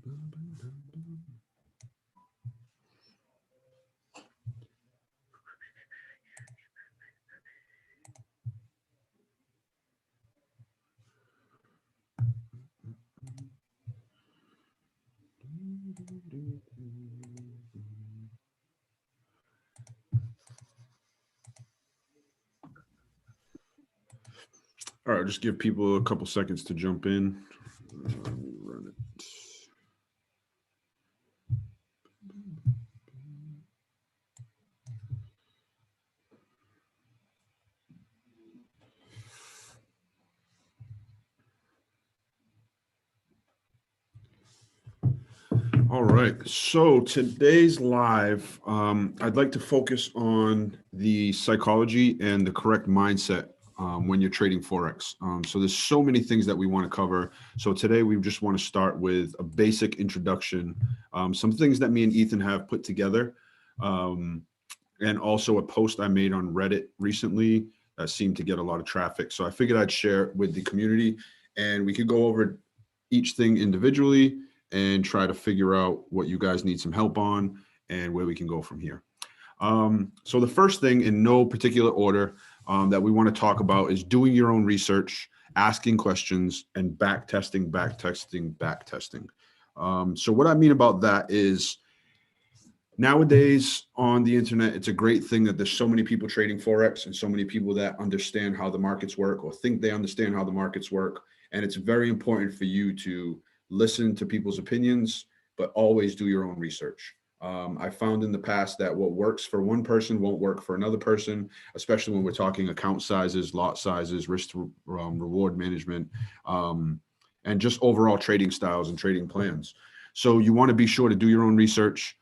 All right, just give people a couple seconds to jump in. Let me run it. All right, so today's live, I'd like to focus on the psychology and the correct mindset when you're trading Forex. So there's so many things that we want to cover. So today we just want to start with a basic introduction, some things that me and Ethan have put together, and also a post I made on Reddit recently that seemed to get a lot of traffic. So I figured I'd share it with the community and we could go over each thing individually and try to figure out what you guys need some help on and where we can go from here. So the first thing, in no particular order, that we want to talk about is doing your own research, asking questions, and back testing. So what I mean about that is nowadays on the internet, it's a great thing that there's so many people trading Forex and so many people that understand how the markets work or think they understand how the markets work. And it's very important for you to listen to people's opinions, but always do your own research. I found in the past that what works for one person won't work for another person, especially when we're talking account sizes, lot sizes, risk to reward management, and just overall trading styles and trading plans. So you want to be sure to do your own research.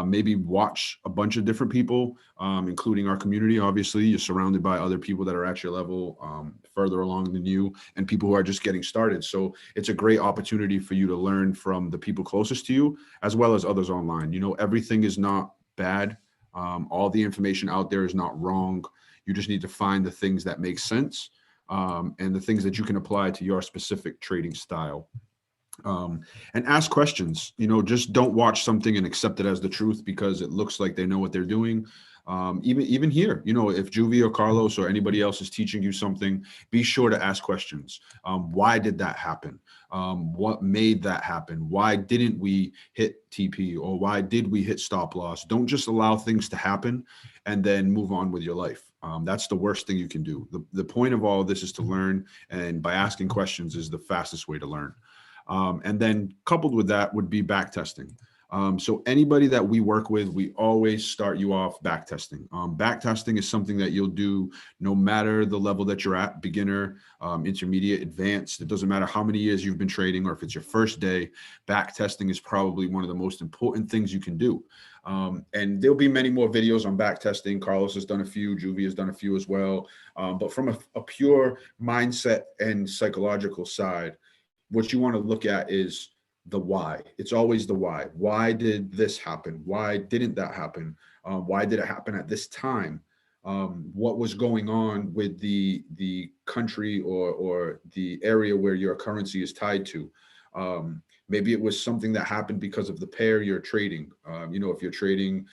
Maybe watch a bunch of different people, including our community. Obviously, you're surrounded by other people that are at your level, further along than you, and people who are just getting started. So it's a great opportunity for you to learn from the people closest to you, as well as others online. You know, everything is not bad. All the information out there is not wrong. You just need to find the things that make sense, and the things that you can apply to your specific trading style. And ask questions. You know, just don't watch something and accept it as the truth because it looks like they know what they're doing. Even here, you know, if Juvie or Carlos or anybody else is teaching you something, be sure to ask questions. Why did that happen? What made that happen? Why didn't we hit TP, or why did we hit stop loss? Don't just allow things to happen and then move on with your life. That's the worst thing you can do. The point of all of this is to learn, and by asking questions is the fastest way to learn. And then coupled with that would be back testing. So anybody that we work with, we always start you off back testing. Back testing is something that you'll do no matter the level that you're at, beginner, intermediate, advanced. It doesn't matter how many years you've been trading or if it's your first day. Back testing is probably one of the most important things you can do. And there'll be many more videos on back testing. Carlos has done a few, Juvie has done a few as well. But from a pure mindset and psychological side, what you want to look at is the why. It's always the why. Why did this happen? Why didn't that happen? Why did it happen at this time? What was going on with the country or the area where your currency is tied to? Maybe it was something that happened because of the pair you're trading. You know, if you're trading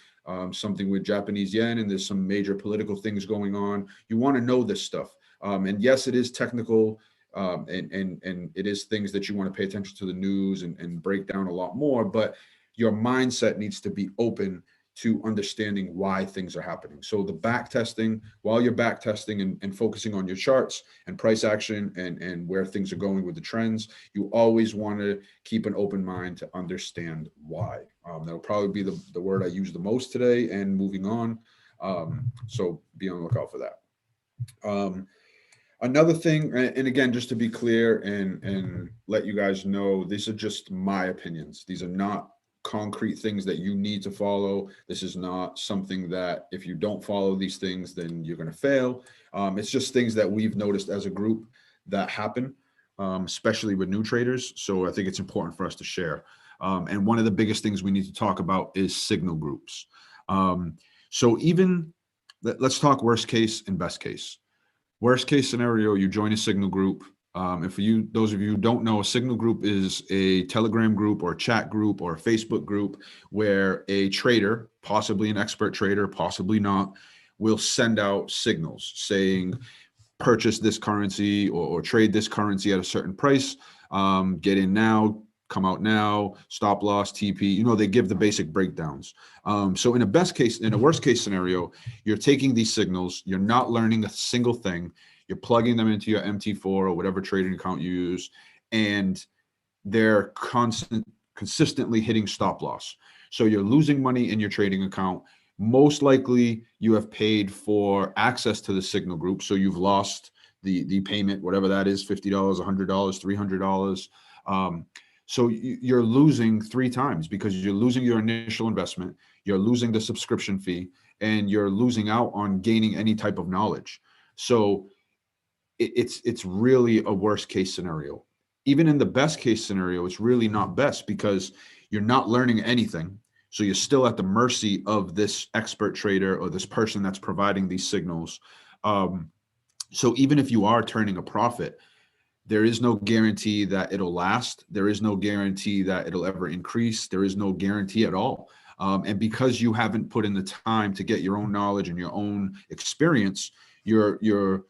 something with Japanese yen and there's some major political things going on, you want to know this stuff. And yes, it is technical. And it is things that you want to pay attention to the news and break down a lot more, but your mindset needs to be open to understanding why things are happening. So the back testing, while you're back testing and focusing on your charts and price action and where things are going with the trends, you always want to keep an open mind to understand why. That'll probably be the word I use the most today and moving on. So be on the lookout for that. Another thing, and again, just to be clear and let you guys know, these are just my opinions. These are not concrete things that you need to follow. This is not something that if you don't follow these things, then you're going to fail. It's just things that we've noticed as a group that happen, especially with new traders. So I think it's important for us to share. And one of the biggest things we need to talk about is signal groups. So even let's talk worst case and best case. Worst case scenario, you join a signal group, And for you, those of you who don't know, a signal group is a Telegram group or a chat group or a Facebook group where a trader, possibly an expert trader, possibly not, will send out signals saying, purchase this currency or trade this currency at a certain price, get in now, come out now, stop loss, TP. You know, they give the basic breakdowns. So in a worst case scenario, you're taking these signals, you're not learning a single thing, you're plugging them into your MT4 or whatever trading account you use, and they're consistently hitting stop loss. So you're losing money in your trading account. Most likely you have paid for access to the signal group. So you've lost the payment, whatever that is, $50, $100, $300. So you're losing 3 times because you're losing your initial investment, you're losing the subscription fee, and you're losing out on gaining any type of knowledge. So it's really a worst case scenario. Even in the best case scenario, it's really not best because you're not learning anything. So you're still at the mercy of this expert trader or this person that's providing these signals. So even if you are turning a profit, there is no guarantee that it'll last. There is no guarantee that it'll ever increase. There is no guarantee at all. And because you haven't put in the time to get your own knowledge and your own experience, you're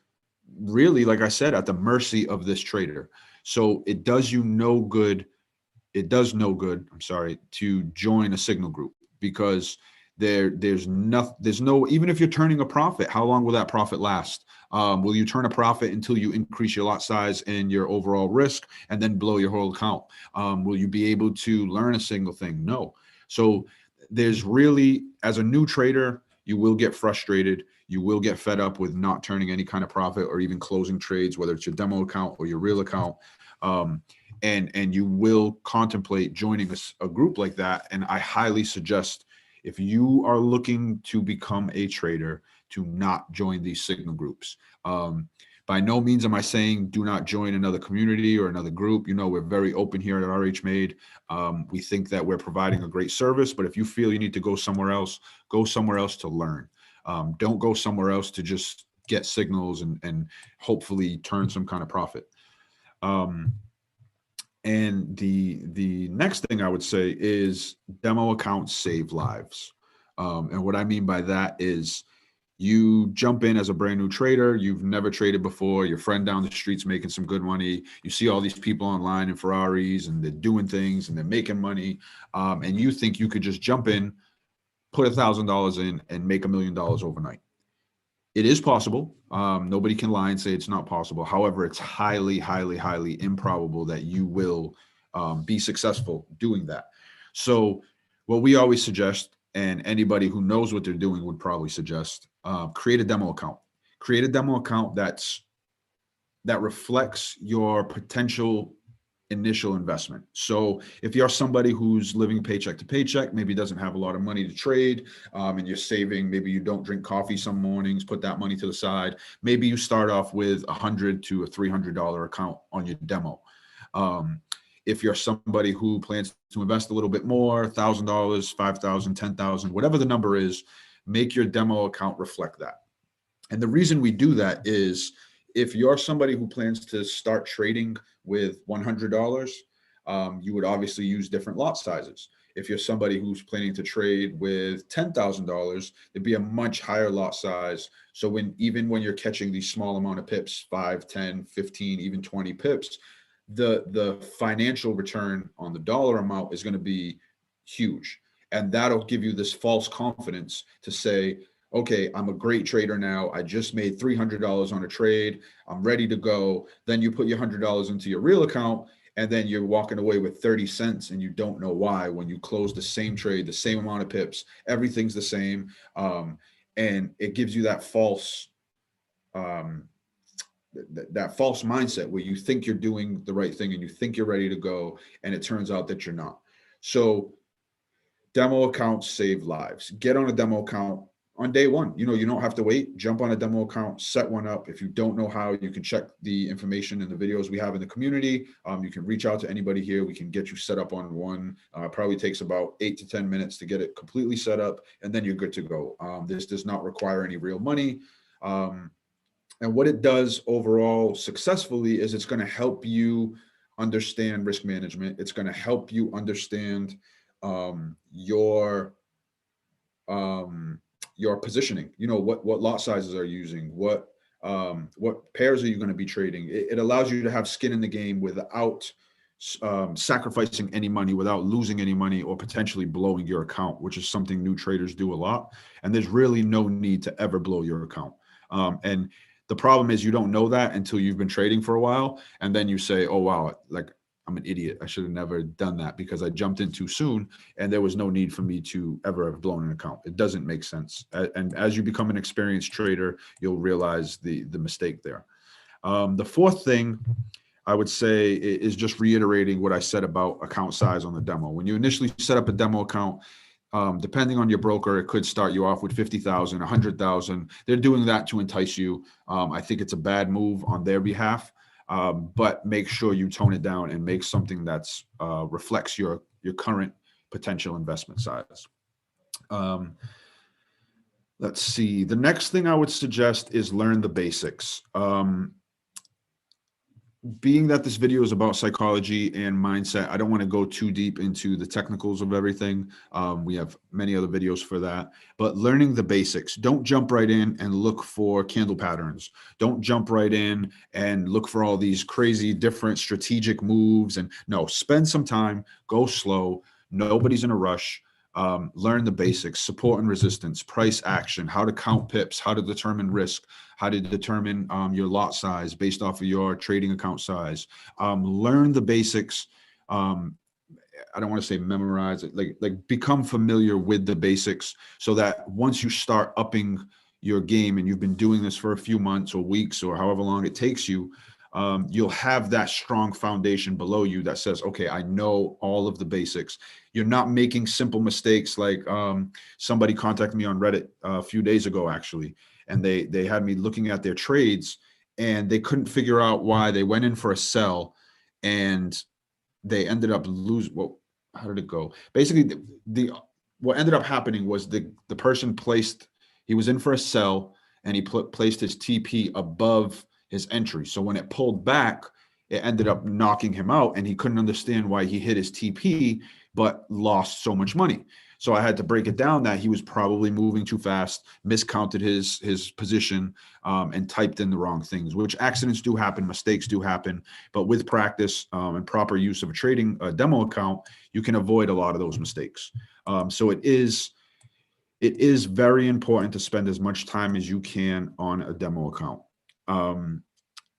really, like I said, at the mercy of this trader. So it does you no good. It does no good, I'm sorry, to join a signal group because there's no, even if you're turning a profit, how long will that profit last? Will you turn a profit until you increase your lot size and your overall risk and then blow your whole account? Will you be able to learn a single thing? No. So there's really, as a new trader, you will get frustrated. You will get fed up with not turning any kind of profit or even closing trades, whether it's your demo account or your real account. And you will contemplate joining a group like that. And I highly suggest, if you are looking to become a trader, to not join these signal groups. By no means am I saying do not join another community or another group. You know, we're very open here at RH Made. We think that we're providing a great service, but if you feel you need to go somewhere else to learn. Don't go somewhere else to just get signals and hopefully turn some kind of profit. And the next thing I would say is demo accounts save lives. And what I mean by that is you jump in as a brand new trader, you've never traded before, your friend down the street's making some good money, you see all these people online in Ferraris and they're doing things and they're making money, and you think you could just jump in, put $1,000 in and make $1 million overnight. It is possible. Nobody can lie and say it's not possible. However, it's highly, highly, highly improbable that you will be successful doing that. So what we always suggest, and anybody who knows what they're doing would probably suggest, create a demo account. Create a demo account that reflects your potential initial investment. So if you're somebody who's living paycheck to paycheck, maybe doesn't have a lot of money to trade, and you're saving, maybe you don't drink coffee some mornings, put that money to the side. Maybe you start off with $100 to $300 account on your demo. If you're somebody who plans to invest a little bit more, $1,000, $5,000, $10,000, whatever the number is, make your demo account reflect that. And the reason we do that is if you're somebody who plans to start trading with $100, you would obviously use different lot sizes. If you're somebody who's planning to trade with $10,000, it'd be a much higher lot size. So even when you're catching these small amount of pips, 5, 10, 15, even 20 pips, the financial return on the dollar amount is going to be huge. And that'll give you this false confidence to say, okay, I'm a great trader now. I just made $300 on a trade. I'm ready to go. Then you put your $100 into your real account, and then you're walking away with 30 cents and you don't know why when you close the same trade, the same amount of pips, everything's the same. And it gives you that false false mindset where you think you're doing the right thing and you think you're ready to go, and it turns out that you're not. So demo accounts save lives. Get on a demo account on day one. You know, you don't have to wait. Jump on a demo account, set one up. If you don't know how, you can check the information in the videos we have in the community. You can reach out to anybody here. We can get you set up on one. Probably takes about 8 to 10 minutes to get it completely set up, and then you're good to go. This does not require any real money. And what it does overall successfully is it's going to help you understand risk management. It's going to help you understand your um, your positioning. You know, what lot sizes are you using? What pairs are you going to be trading? It allows you to have skin in the game without sacrificing any money, without losing any money, or potentially blowing your account, which is something new traders do a lot. And there's really no need to ever blow your account. And the problem is you don't know that until you've been trading for a while, and then you say, "Oh wow, like I'm an idiot. I should have never done that because I jumped in too soon, and there was no need for me to ever have blown an account." It doesn't make sense. And as you become an experienced trader, you'll realize the mistake there. The fourth thing I would say is just reiterating what I said about account size on the demo. When you initially set up a demo account, depending on your broker, it could start you off with 50,000, 100,000. They're doing that to entice you. I think it's a bad move on their behalf, but make sure you tone it down and make something that's reflects your current potential investment size. Let's see. The next thing I would suggest is learn the basics. Being that this video is about psychology and mindset, I don't want to go too deep into the technicals of everything. We have many other videos for that, but learning the basics. Don't jump right in and look for candle patterns. Don't jump right in and look for all these crazy different strategic moves. And no, spend some time, go slow. Nobody's in a rush. Learn the basics, support and resistance, price action, how to count pips, how to determine risk, how to determine your lot size based off of your trading account size. Learn the basics. I don't want to say memorize it, like become familiar with the basics so that once you start upping your game and you've been doing this for a few months or weeks or however long it takes you, you'll have that strong foundation below you that says, okay, I know all of the basics. You're not making simple mistakes like somebody contacted me on Reddit a few days ago, actually, and they had me looking at their trades and they couldn't figure out why they went in for a sell and they ended up losing. Well, how did it go? Basically, the what ended up happening was the person he was in for a sell and he placed his TP above his entry. So when it pulled back, it ended up knocking him out and he couldn't understand why he hit his TP but lost so much money. So I had to break it down that he was probably moving too fast, miscounted his position, and typed in the wrong things, which accidents do happen, mistakes do happen. But with practice and proper use of a demo account, you can avoid a lot of those mistakes. So it is very important to spend as much time as you can on a demo account.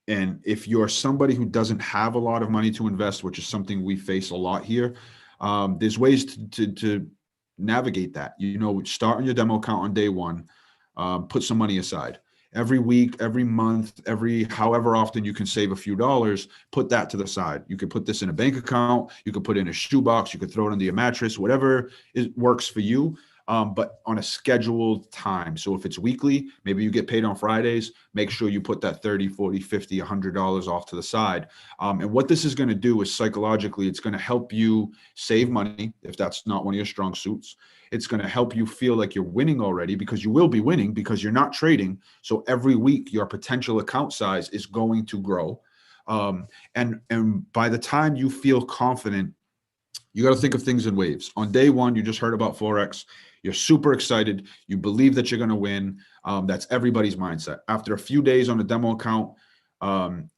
And if you're somebody who doesn't have a lot of money to invest, which is something we face a lot here, there's ways to navigate that. You know, start on your demo account on day one, put some money aside. Every week, every month, however often you can save a few dollars, put that to the side. You could put this in a bank account, you could put it in a shoebox, you could throw it under your mattress, whatever works for you. But on a scheduled time. So if it's weekly, maybe you get paid on Fridays, make sure you put that 30, 40, 50, $100 off to the side. And what this is going to do is psychologically, it's going to help you save money if that's not one of your strong suits. It's going to help you feel like you're winning already because you will be winning because you're not trading. So every week, your potential account size is going to grow. And by the time you feel confident, you got to think of things in waves. On day one, you just heard about Forex. You're super excited. You believe that you're going to win. That's everybody's mindset. After a few days on a demo account,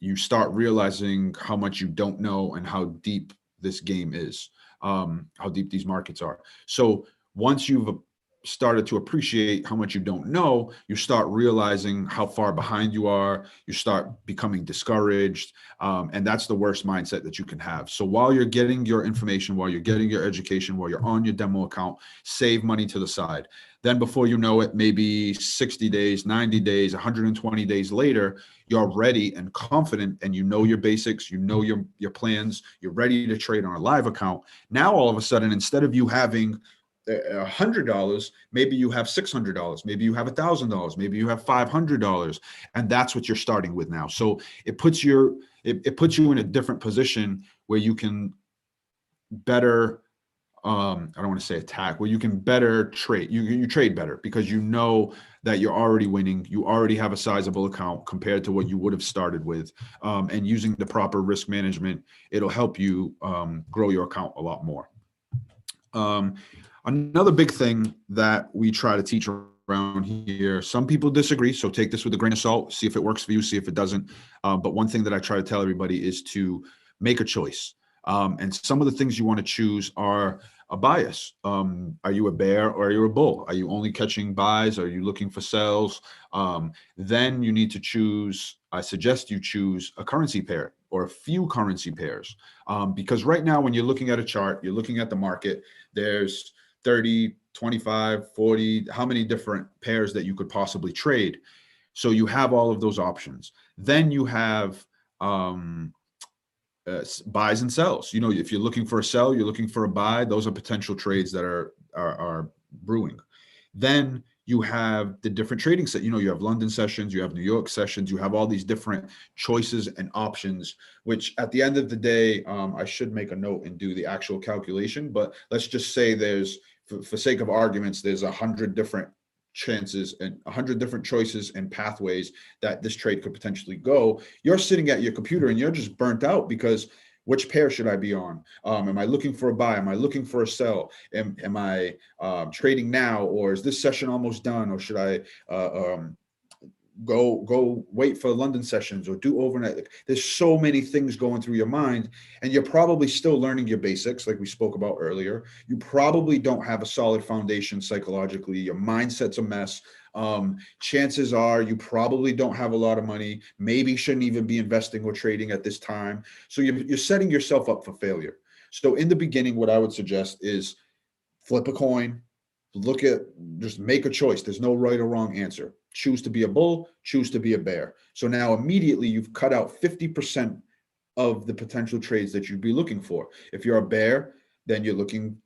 you start realizing how much you don't know and how deep this game is, how deep these markets are. So once you've started to appreciate how much you don't know, you start realizing how far behind you are. You start becoming discouraged. And that's the worst mindset that you can have. So while you're getting your information, while you're getting your education, while you're on your demo account, save money to the side. Then before you know it, maybe 60 days, 90 days, 120 days later, you're ready and confident and you know your basics, you know your plans, you're ready to trade on a live account. Now, all of a sudden, instead of you having $100, maybe you have $600, maybe you have $1,000, maybe you have $500, and that's what you're starting with now. So it puts you in a different position where you can better I don't want to say attack, where you can better trade. You trade better because you know that you're already winning. You already have a sizable account compared to what you would have started with. And using the proper risk management, it'll help you grow your account a lot more. Another big thing that we try to teach around here, some people disagree, so take this with a grain of salt, see if it works for you, see if it doesn't. But one thing that I try to tell everybody is to make a choice. And some of the things you want to choose are a bias. Are you a bear or are you a bull? Are you only catching buys? Are you looking for sells? Then you need to choose, I suggest you choose a currency pair or a few currency pairs. Because right now, when you're looking at a chart, you're looking at the market, there's 30, 25, 40, how many different pairs that you could possibly trade. So you have all of those options. Then you have buys and sells. You know, if you're looking for a sell, you're looking for a buy. Those are potential trades that are brewing. Then you have the different trading set. You know, you have London sessions, you have New York sessions, you have all these different choices and options, which at the end of the day, I should make a note and do the actual calculation. But let's just say there's, for sake of arguments, there's 100 different chances and 100 different choices and pathways that this trade could potentially go. You're sitting at your computer and you're just burnt out because which pair should I be on? Am I looking for a buy? Am I looking for a sell? Am I trading now, or is this session almost done? Or should I go wait for London sessions or do overnight? There's so many things going through your mind, and you're probably still learning your basics, like we spoke about earlier. You probably don't have a solid foundation psychologically. Your mindset's a mess. Chances are you probably don't have a lot of money, maybe shouldn't even be investing or trading at this time. So you're setting yourself up for failure. So in the beginning, what I would suggest is flip a coin, just make a choice. There's no right or wrong answer. Choose to be a bull, choose to be a bear. So now immediately you've cut out 50% of the potential trades that you'd be looking for. If you're a bear, then you're looking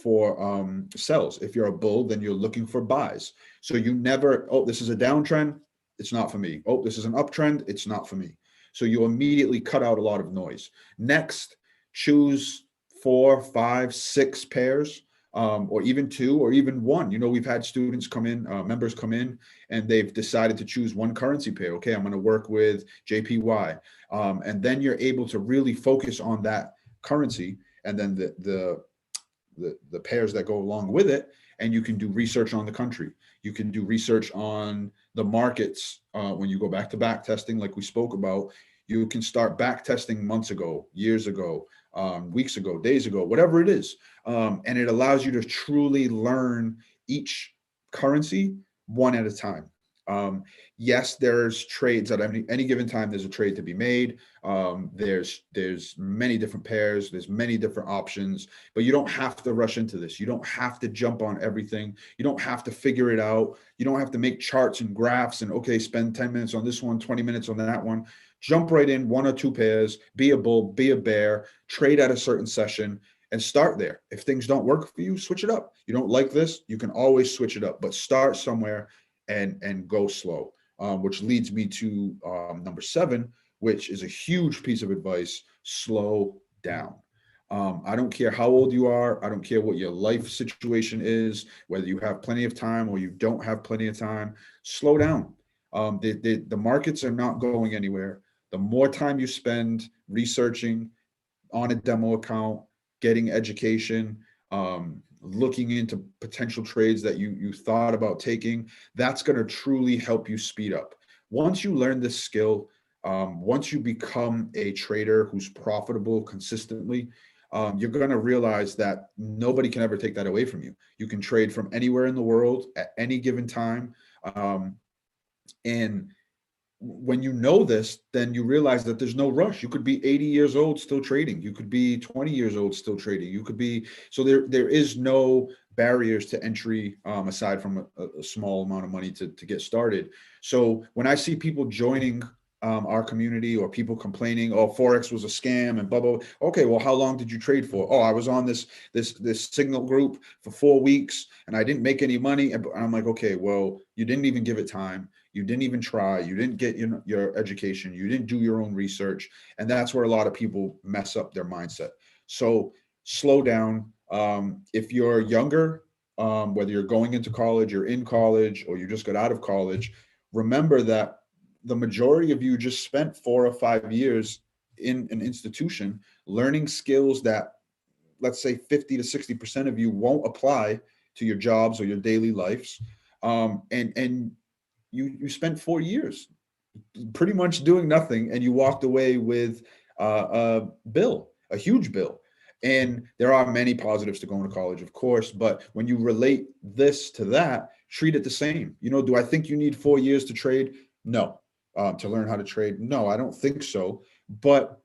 for sells. If you're a bull, then you're looking for buys. So you never, oh, this is a downtrend, it's not for me. Oh, this is an uptrend, it's not for me. So you immediately cut out a lot of noise. Next, choose 4, 5, 6 pairs, or even 2 or even 1. You know, we've had students come in, members come in, and they've decided to choose one currency pair. Okay, I'm going to work with JPY. And then you're able to really focus on that currency and then the pairs that go along with it. And you can do research on the country. You can do research on the markets. When you go back to back testing, like we spoke about, you can start back testing months ago, years ago, weeks ago, days ago, whatever it is. And it allows you to truly learn each currency one at a time. Yes, there's trades at any given time. There's a trade to be made. There's many different pairs. There's many different options, but you don't have to rush into this. You don't have to jump on everything. You don't have to figure it out. You don't have to make charts and graphs and, okay, spend 10 minutes on this one, 20 minutes on that one. Jump right in, 1 or 2 pairs, be a bull, be a bear, trade at a certain session, and start there. If things don't work for you, switch it up. You don't like this, you can always switch it up, but start somewhere and go slow. Which leads me to number 7, which is a huge piece of advice: slow down. I don't care how old you are. I don't care what your life situation is, whether you have plenty of time or you don't have plenty of time. Slow down. The markets are not going anywhere. The more time you spend researching on a demo account, getting education, looking into potential trades that you thought about taking, that's going to truly help you speed up. Once you learn this skill, once you become a trader who's profitable consistently, you're going to realize that nobody can ever take that away from you. You can trade from anywhere in the world at any given time. And when you know this, then you realize that there's no rush. You could be 80 years old still trading. You could be 20 years old still trading. You could be, so there is no barriers to entry, aside from a small amount of money to get started. So when I see people joining our community, or people complaining, oh, Forex was a scam and blah, blah. Okay, well, how long did you trade for? Oh, I was on this signal group for 4 weeks and I didn't make any money. And I'm like, okay, well, you didn't even give it time. You didn't even try. You didn't get your education. You didn't do your own research. And that's where a lot of people mess up their mindset. So slow down. If you're younger, whether you're going into college, you're in college, or you just got out of college, remember that the majority of you just spent 4 or 5 years in an institution learning skills that, let's say, 50 to 60% of you won't apply to your jobs or your daily lives. And you spent 4 years pretty much doing nothing, and you walked away with a huge bill. And there are many positives to going to college, of course, but when you relate this to that, treat it the same. Do I think you need 4 years to trade? No. To learn how to trade? No, I don't think so. But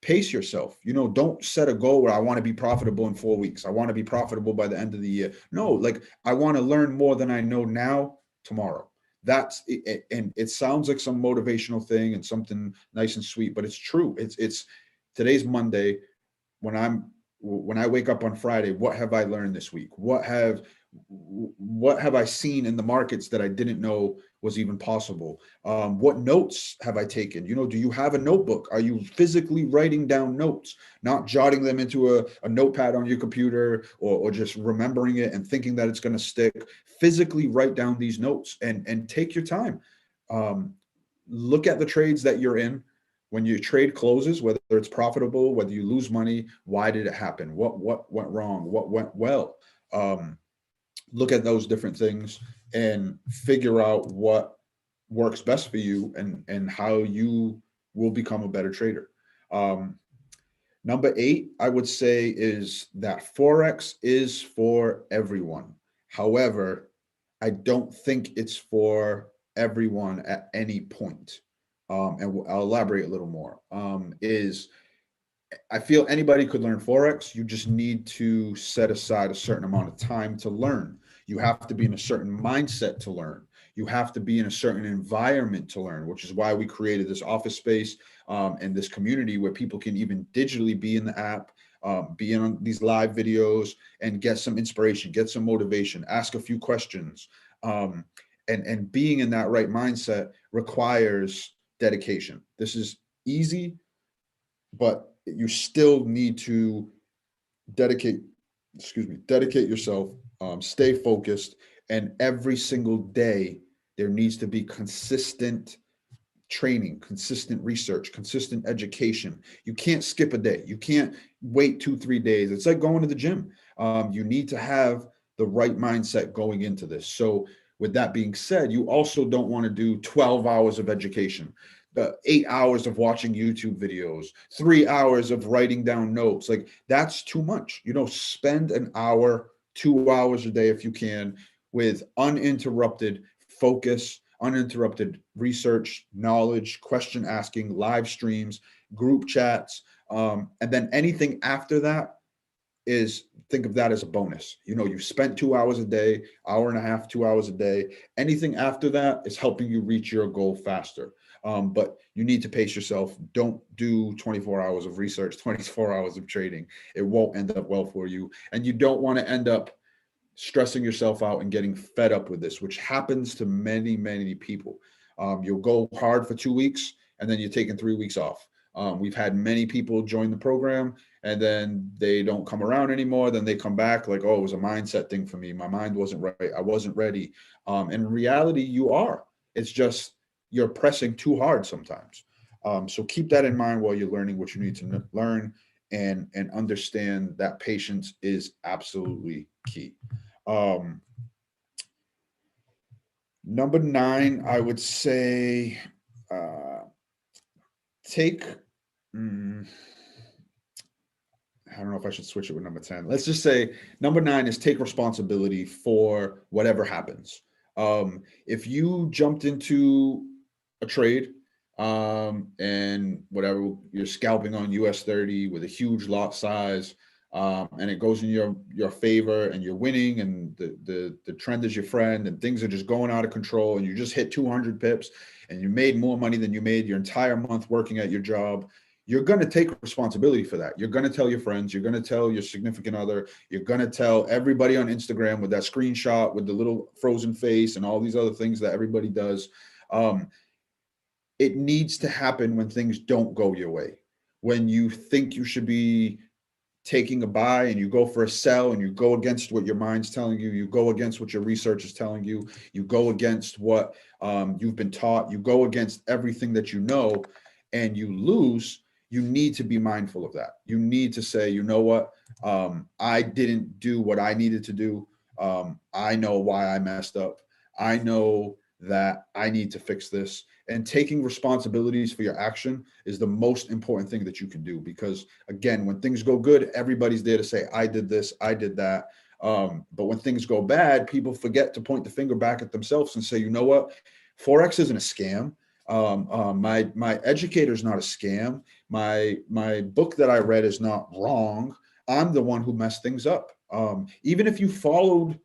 pace yourself. Don't set a goal where I want to be profitable in 4 weeks. I want to be profitable by the end of the year. No, like, I want to learn more than I know now tomorrow. That's it. And it sounds like some motivational thing and something nice and sweet, but it's true. It's today's Monday. When I wake up on Friday, what have I learned this week? What have I seen in the markets that I didn't know was even possible? What notes have I taken? Do you have a notebook? Are you physically writing down notes, not jotting them into a notepad on your computer, or just remembering it and thinking that it's going to stick? Physically write down these notes and take your time. Look at the trades that you're in. When your trade closes, whether it's profitable, whether you lose money, why did it happen? What went wrong? What went well? Look at those different things and figure out what works best for you, and how you will become a better trader. Number 8, I would say, is that Forex is for everyone. However, I don't think it's for everyone at any point. And I'll elaborate a little more. I feel anybody could learn Forex. You just need to set aside a certain amount of time to learn. You have to be in a certain mindset to learn. You have to be in a certain environment to learn, which is why we created this office space, and this community where people can even digitally be in the app, be in on these live videos, and get some inspiration, get some motivation, ask a few questions. And being in that right mindset requires dedication. This is easy, but you still need to dedicate dedicate yourself, stay focused, and every single day there needs to be consistent training, consistent research, consistent education. You can't skip a day. You can't wait 2 3 days. It's like going to the gym. You need to have the right mindset going into this. So with that being said, you also don't want to do 12 hours of education, 8 hours of watching YouTube videos, 3 hours of writing down notes. Like, that's too much. Spend an hour, 2 hours a day if you can, with uninterrupted focus, uninterrupted research, knowledge, question asking, live streams, group chats. And then anything after that, think of that as a bonus. You spent 2 hours a day, hour and a half, 2 hours a day. Anything after that is helping you reach your goal faster. But you need to pace yourself. Don't do 24 hours of research, 24 hours of trading. It won't end up well for you. And you don't want to end up stressing yourself out and getting fed up with this, which happens to many, many people. You'll go hard for 2 weeks, and then you're taking 3 weeks off. We've had many people join the program, and then they don't come around anymore. Then they come back like, oh, it was a mindset thing for me. My mind wasn't right. I wasn't ready. In reality, you are. It's just you're pressing too hard sometimes. So keep that in mind while you're learning what you need to learn, and understand that patience is absolutely key. Number 9, I would say, take. I don't know if I should switch it with number 10. Let's just say number 9 is take responsibility for whatever happens. If you jumped into a trade, and whatever, you're scalping on US 30 with a huge lot size, and it goes in your favor, and you're winning, and the trend is your friend, and things are just going out of control, and you just hit 200 pips, and you made more money than you made your entire month working at your job. You're going to take responsibility for that. You're going to tell your friends, you're going to tell your significant other, you're going to tell everybody on Instagram with that screenshot with the little frozen face and all these other things that everybody does. It needs to happen when things don't go your way, when you think you should be taking a buy and you go for a sell and you go against what your mind's telling you, you go against what your research is telling you, you go against what you've been taught, you go against everything that you know, and you lose, you need to be mindful of that. You need to say, you know what, I didn't do what I needed to do. I know why I messed up. I know that I need to fix this. And taking responsibilities for your action is the most important thing that you can do, because again, when things go good, everybody's there to say, I did this, I did that. But when things go bad, people forget to point the finger back at themselves and say, you know what, Forex isn't a scam. My educator is not a scam. My book that I read is not wrong. I'm the one who messed things up. Even if you followed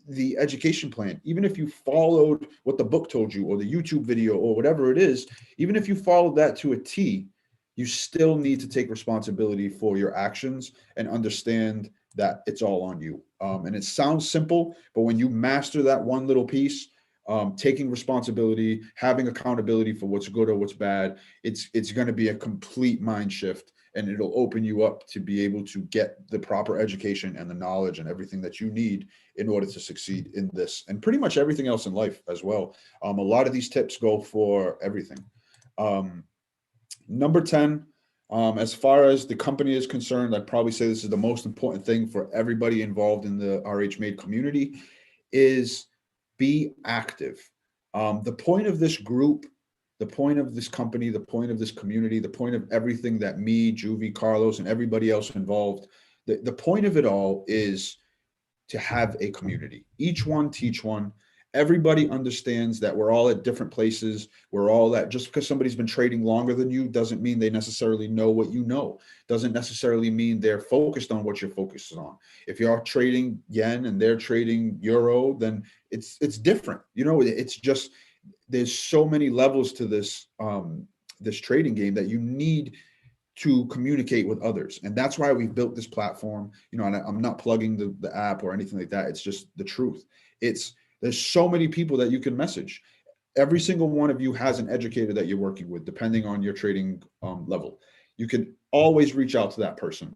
the education plan, even if you followed what the book told you or the YouTube video or whatever it is, even if you followed that to a T, you still need to take responsibility for your actions and understand that it's all on you. And it sounds simple, but when you master that one little piece, taking responsibility, having accountability for what's good or what's bad, it's going to be a complete mind shift, and it'll open you up to be able to get the proper education and the knowledge and everything that you need in order to succeed in this and pretty much everything else in life as well. A lot of these tips go for everything. Number 10, as far as the company is concerned, I'd probably say this is the most important thing for everybody involved in the RH Made community, is be active. The point of this group, the point of this company, the point of this community, the point of everything that me, Juvie, Carlos, and everybody else involved, the point of it all is to have a community. Each one teach one. Everybody understands that we're all at different places. We're all at, just because somebody's been trading longer than you doesn't mean they necessarily know what you know. Doesn't necessarily mean they're focused on what you're focused on. If you're trading yen and they're trading euro, then it's different. You know, it's just, there's so many levels to this this trading game that you need to communicate with others. And that's why we've built this platform. You know, and I'm not plugging the app or anything like that. It's just the truth. There's so many people that you can message. Every single one of you has an educator that you're working with, depending on your trading level. You can always reach out to that person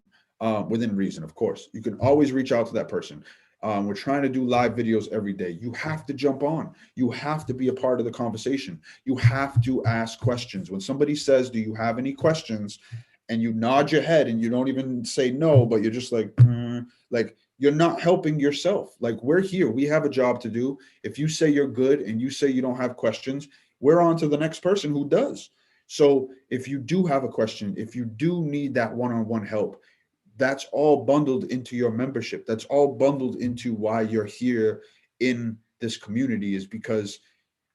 within reason, of course. You can always reach out to that person. We're trying to do live videos every day. You have to jump on. You have to be a part of the conversation. You have to ask questions. When somebody says, do you have any questions? And you nod your head and you don't even say no, but you're just like you're not helping yourself. Like, we're here. We have a job to do. If you say you're good and you say you don't have questions, we're on to the next person who does. So if you do have a question, if you do need that one-on-one help, that's all bundled into your membership. That's all bundled into why you're here in this community, is because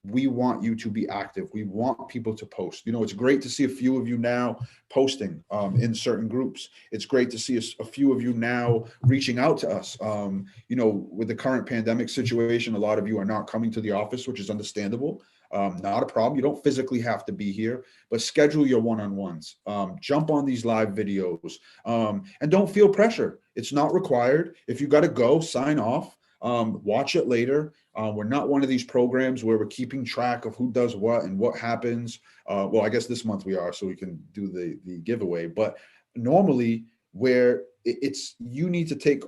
we want you to be active. We want people to post. You know, it's great to see a few of you now posting in certain groups. It's great to see a few of you now reaching out to us. You know, with the current pandemic situation, a lot of you are not coming to the office, which is understandable. Not a problem. You don't physically have to be here, but schedule your one-on-ones. Jump on these live videos, and don't feel pressure. It's not required. If you got to go, sign off. Watch it later. We're not one of these programs where we're keeping track of who does what and what happens. Well, I guess this month we are, so we can do the giveaway. But normally, where it's, you need to take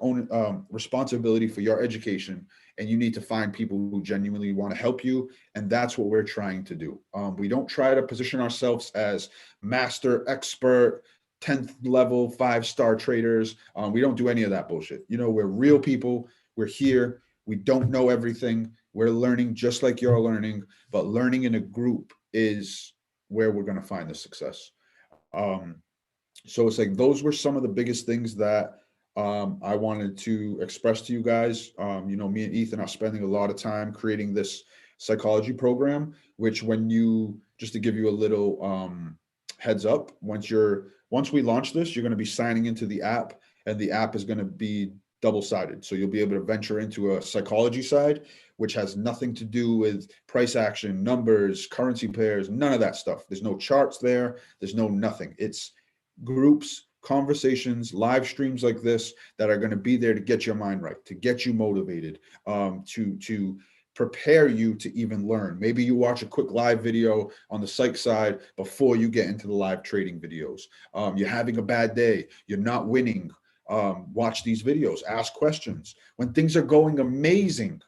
responsibility for your education, and you need to find people who genuinely want to help you. And that's what we're trying to do. We don't try to position ourselves as master, expert, 10th level, 5-star traders. We don't do any of that bullshit. You know, we're real people. We're here. We don't know everything. We're learning just like you're learning, but learning in a group is where we're going to find the success. So it's like, those were some of the biggest things that I wanted to express to you guys. You know, me and Ethan are spending a lot of time creating this psychology program, which, when you, just to give you a little heads up, once we launch this, you're going to be signing into the app, and the app is going to be double-sided. So you'll be able to venture into a psychology side, which has nothing to do with price action, numbers, currency pairs, none of that stuff. There's no charts there. There's no nothing. It's groups, conversations, live streams like this that are going to be there to get your mind right, to get you motivated, to prepare you to even learn. Maybe you watch a quick live video on the psych side before you get into the live trading videos. You're having a bad day, you're not winning. Watch these videos, ask questions. When things are going amazing,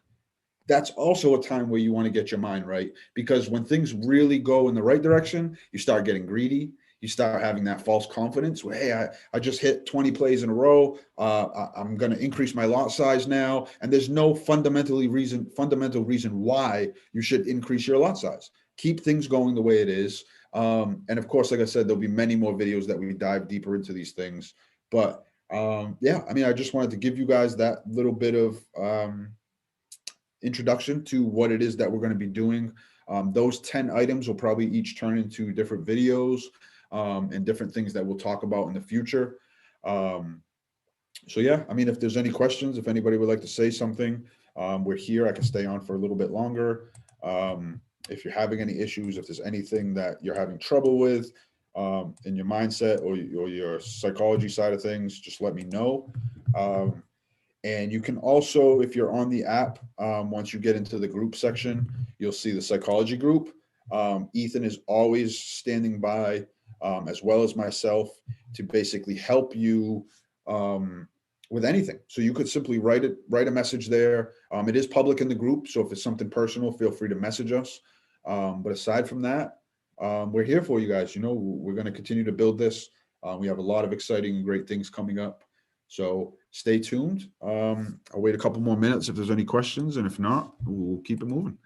that's also a time where you want to get your mind right, because when things really go in the right direction, you start getting greedy. You start having that false confidence where, hey, I just hit 20 plays in a row. I'm going to increase my lot size now. And there's no fundamental reason why you should increase your lot size. Keep things going the way it is. And of course, like I said, there'll be many more videos that we dive deeper into these things. But yeah, I mean, I just wanted to give you guys that little bit of introduction to what it is that we're going to be doing. Those 10 items will probably each turn into different videos and different things that we'll talk about in the future. So yeah, I mean, if there's any questions, if anybody would like to say something, we're here. I can stay on for a little bit longer. If you're having any issues, if there's anything that you're having trouble with in your mindset or your psychology side of things, just let me know. And you can also, if you're on the app, once you get into the group section, you'll see the psychology group. Ethan is always standing by, as well as myself, to basically help you with anything. So you could simply write a message there. It is public in the group, so if it's something personal, feel free to message us. But aside from that, we're here for you guys. You know, we're going to continue to build this. We have a lot of exciting and great things coming up. So stay tuned. I'll wait a couple more minutes if there's any questions, and if not, we'll keep it moving.